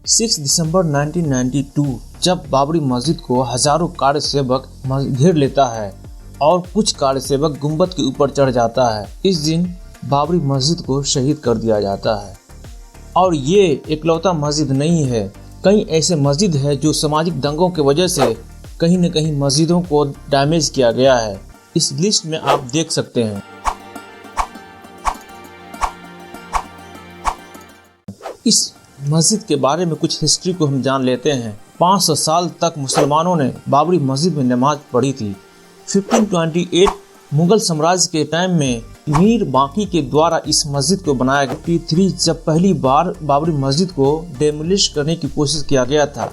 6 दिसंबर 1992 जब बाबरी मस्जिद को हजारों कार्य सेवक घेर लेता है और कुछ कार्य सेवक गुंबद के ऊपर चढ़ जाता है। इस दिन बाबरी मस्जिद को शहीद कर दिया जाता है। और ये इकलौता मस्जिद नहीं है, कई ऐसे मस्जिद है जो सामाजिक दंगों की वजह से कहीं न कहीं मस्जिदों को डैमेज किया गया है। इस लिस्ट में आप देख सकते हैं। इस मस्जिद के बारे में कुछ हिस्ट्री को हम जान लेते हैं। 500 साल तक मुसलमानों ने बाबरी मस्जिद में नमाज पढ़ी थी। 1528 मुगल साम्राज्य के टाइम में मीर बाकी के द्वारा इस मस्जिद को बनाया गया। 3 जब पहली बार बाबरी मस्जिद को डेमोलिश करने की कोशिश किया गया था।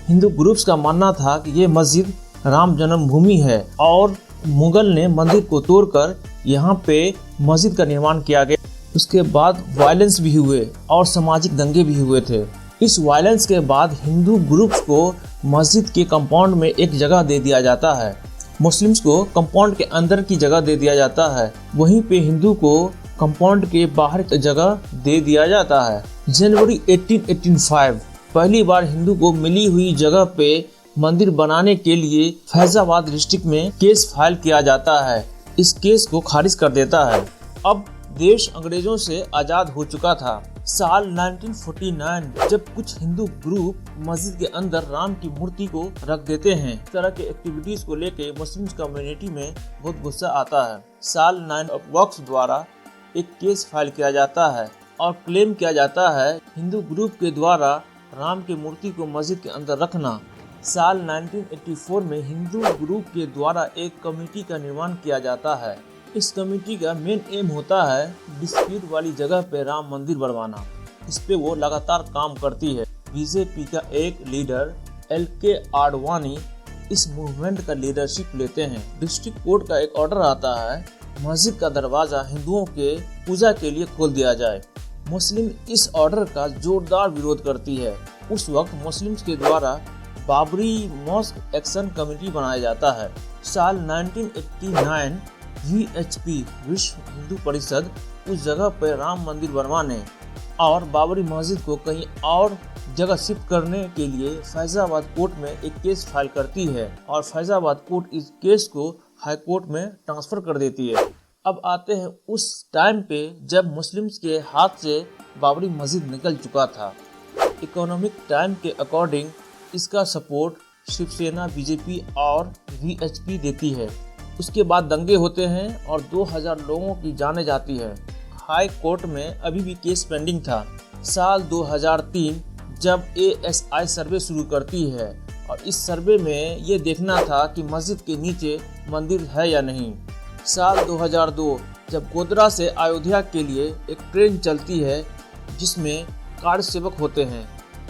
हिंदू ग्रुप्स का मानना था कि ये मस्जिद राम जन्मभूमि है और मुगल ने मंदिर को तोड़कर यहाँ पे मस्जिद का निर्माण किया गया। उसके बाद वायलेंस भी हुए और सामाजिक दंगे भी हुए थे। इस वायलेंस के बाद हिंदू ग्रुप्स को मस्जिद के कंपाउंड में एक जगह दे दिया जाता है, मुस्लिम्स को कंपाउंड के अंदर की जगह दे दिया जाता है, वहीं पे हिंदू को कंपाउंड के बाहर की जगह दे दिया जाता है। जनवरी 1885 पहली बार हिंदू को मिली हुई जगह पे मंदिर बनाने के लिए फैजाबाद डिस्ट्रिक्ट में केस फाइल किया जाता है। इस केस को खारिज कर देता है। अब देश अंग्रेजों से आजाद हो चुका था। साल 1949 जब कुछ हिंदू ग्रुप मस्जिद के अंदर राम की मूर्ति को रख देते हैं। इस तरह के एक्टिविटीज को लेके मुस्लिम कम्युनिटी में बहुत गुस्सा आता है। साल 9 वक्फ द्वारा एक केस फाइल किया जाता है और क्लेम किया जाता है हिंदू ग्रुप के द्वारा राम की मूर्ति को मस्जिद के अंदर रखना। साल 1984 में हिंदू ग्रुप के द्वारा एक कमेटी का निर्माण किया जाता है। इस कमेटी का मेन एम होता है डिस्प्यूट वाली जगह पे राम मंदिर बनवाना। इस पे वो लगातार काम करती है। बीजेपी का एक लीडर LK आडवाणी इस मूवमेंट का लीडरशिप लेते हैं। डिस्ट्रिक्ट कोर्ट का एक ऑर्डर आता है मस्जिद का दरवाजा हिंदुओं के पूजा के लिए खोल दिया जाए। मुस्लिम इस ऑर्डर का जोरदार विरोध करती है। उस वक्त मुस्लिम्स के द्वारा बाबरी मॉस्क एक्शन कमेटी बनाया जाता है। साल 1989 VHP विश्व हिंदू परिषद उस जगह पर राम मंदिर बनवाने और बाबरी मस्जिद को कहीं और जगह शिफ्ट करने के लिए फैजाबाद कोर्ट में एक केस फाइल करती है और फैजाबाद कोर्ट इस केस को हाई कोर्ट में ट्रांसफर कर देती है। अब आते हैं उस टाइम पे जब मुस्लिम्स के हाथ से बाबरी मस्जिद निकल चुका था। इकोनॉमिक टाइम के अकॉर्डिंग इसका सपोर्ट शिवसेना, बीजेपी और VHP देती है। उसके बाद दंगे होते हैं और 2000 लोगों की जाने जाती है। हाई कोर्ट में अभी भी केस पेंडिंग था। साल 2003 जब ASI सर्वे शुरू करती है और इस सर्वे में ये देखना था कि मस्जिद के नीचे मंदिर है या नहीं। साल 2002 जब गोधरा से अयोध्या के लिए एक ट्रेन चलती है जिसमें कार्य सेवक होते हैं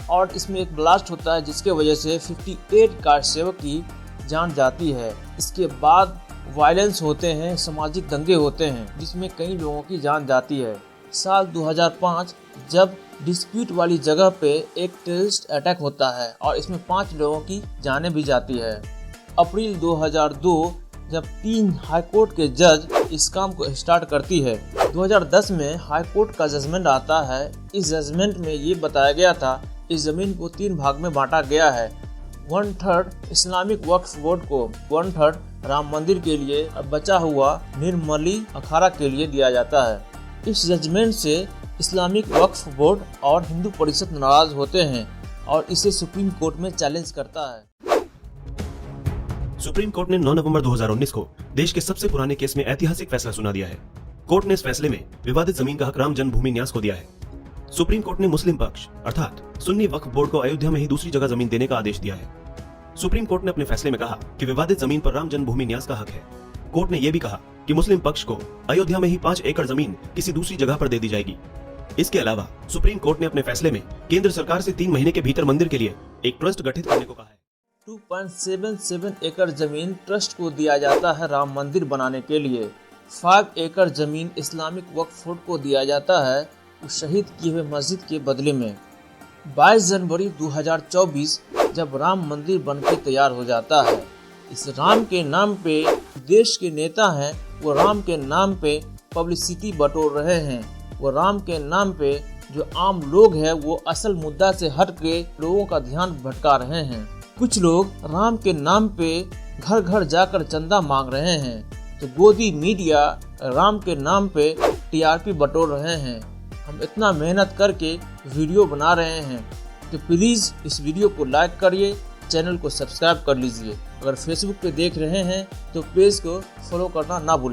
और इसमें एक ब्लास्ट होता है जिसके वजह से 58 कार्य सेवक की जान जाती है। इसके बाद वायलेंस होते हैं, सामाजिक दंगे होते हैं जिसमें कई लोगों की जान जाती है। साल 2005 जब डिस्प्यूट वाली जगह पे एक टेररिस्ट अटैक होता है और इसमें 5 लोगों की जानें भी जाती है। अप्रैल 2002 जब 3 हाईकोर्ट के जज इस काम को स्टार्ट करती है। 2010 में हाईकोर्ट का जजमेंट आता है। इस जजमेंट में ये बताया गया था इस जमीन को 3 भाग में बांटा गया है। 1/3 इस्लामिक वक्फ बोर्ड को, 1/3 राम मंदिर के लिए, बचा हुआ निर्मली अखाड़ा के लिए दिया जाता है। इस जजमेंट से इस्लामिक वक्फ बोर्ड और हिंदू परिषद नाराज होते हैं और इसे सुप्रीम कोर्ट में चैलेंज करता है। सुप्रीम कोर्ट ने 9 नवंबर 2019 को देश के सबसे पुराने केस में ऐतिहासिक फैसला सुना दिया है। कोर्ट ने इस फैसले में विवादित जमीन का हक राम जन्मभूमि न्यास को दिया है। सुप्रीम कोर्ट ने मुस्लिम पक्ष अर्थात सुन्नी वक्फ बोर्ड को अयोध्या में ही दूसरी जगह जमीन देने का आदेश दिया है। सुप्रीम कोर्ट ने अपने फैसले में कहा कि विवादित जमीन पर राम जन्मभूमि न्यास का हक है। कोर्ट ने यह भी कहा कि मुस्लिम पक्ष को अयोध्या में ही 5 एकड़ जमीन किसी दूसरी जगह पर दे दी जाएगी। इसके अलावा सुप्रीम कोर्ट ने अपने फैसले में केंद्र सरकार से 3 महीने के भीतर मंदिर के लिए एक ट्रस्ट गठित करने को कहा है। 2.77 एकड़ जमीन ट्रस्ट को दिया जाता है राम मंदिर बनाने के लिए। 5 एकड़ जमीन इस्लामिक वक्फ बोर्ड को दिया जाता है उस शहीद किए हुए मस्जिद के बदले में। 22 जनवरी 2024 जब राम मंदिर बनकर तैयार हो जाता है। इस राम के नाम पे देश के नेता हैं वो राम के नाम पे पब्लिसिटी बटोर रहे हैं। वो राम के नाम पे जो आम लोग हैं वो असल मुद्दा से हट के लोगों का ध्यान भटका रहे हैं। कुछ लोग राम के नाम पे घर घर जाकर चंदा मांग रहे हैं, तो गोदी मीडिया राम के नाम पे टीआरपी बटोर रहे हैं। हम इतना मेहनत करके वीडियो बना रहे हैं, तो प्लीज इस वीडियो को लाइक करिए, चैनल को सब्सक्राइब कर लीजिए। अगर फेसबुक पे देख रहे हैं तो पेज को फॉलो करना ना भूलें।